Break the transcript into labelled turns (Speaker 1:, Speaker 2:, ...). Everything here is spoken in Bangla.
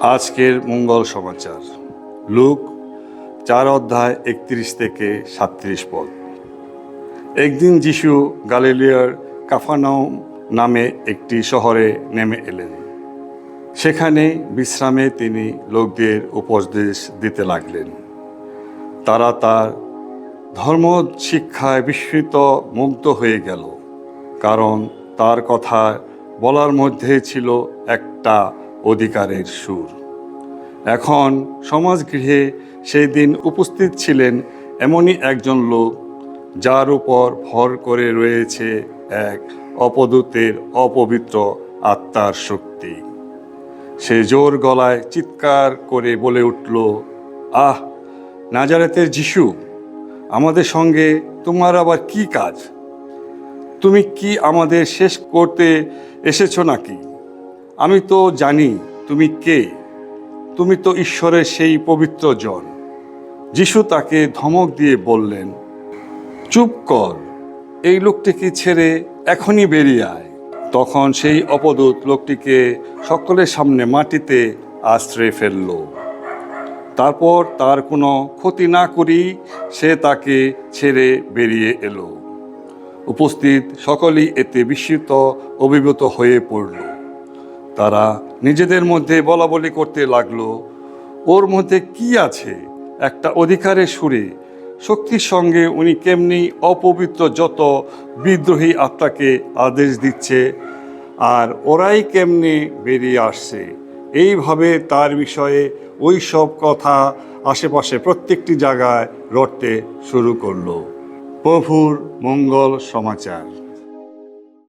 Speaker 1: আজকের মঙ্গল সমাচার, লুক 4 অধ্যায় 31 থেকে 37 পদ। একদিন যিশু গালিলিয়ার কাফারনাউম নামে একটি শহরে নেমে এলেন। সেখানে বিশ্রামে তিনি লোকদের উপদেশ দিতে লাগলেন। তারা তার ধর্ম শিক্ষায় বিস্মিত মুগ্ধ হয়ে গেল, কারণ তার কথা বলার মধ্যে ছিল একটা অধিকারের সুর। এখন সমাজগৃহে সেই দিন উপস্থিত ছিলেন এমনই একজন লোক, যার উপর ভর করে রয়েছে এক অপদূতের অপবিত্র আত্মার শক্তি। সে জোর গলায় চিৎকার করে বলে উঠল, আহ, নাজারেতের যিশু, আমাদের সঙ্গে তোমার আবার কি কাজ? তুমি কি আমাদের শেষ করতে এসেছো নাকি? আমি তো জানি তুমি কে। তুমি তো ঈশ্বরের সেই পবিত্র জন। যিশু তাকে ধমক দিয়ে বললেন, চুপ কর, এই লোকটিকে ছেড়ে এখনই বেরিয়ে আয়। তখন সেই অপদূত লোকটিকে সকলের সামনে মাটিতে আছড়ে ফেলল। তারপর তার কোনো ক্ষতি না করেই সে তাকে ছেড়ে বেরিয়ে এলো। উপস্থিত সকলেই এতে বিস্মিত অভিভূত হয়ে পড়ল। তারা নিজেদের মধ্যে বলাবলি করতে লাগলো, ওর মধ্যে কি আছে? একটা অধিকারের সুরে শক্তির সঙ্গে উনি কেমনি অপবিত্র যত বিদ্রোহী আত্মাকে আদেশ দিচ্ছে, আর ওরাই কেমনি বেরিয়ে আসছে। এইভাবে তার বিষয়ে ওই সব কথা আশেপাশে প্রত্যেকটি জায়গায় রটতে শুরু করলো। প্রভুর মঙ্গল সমাচার।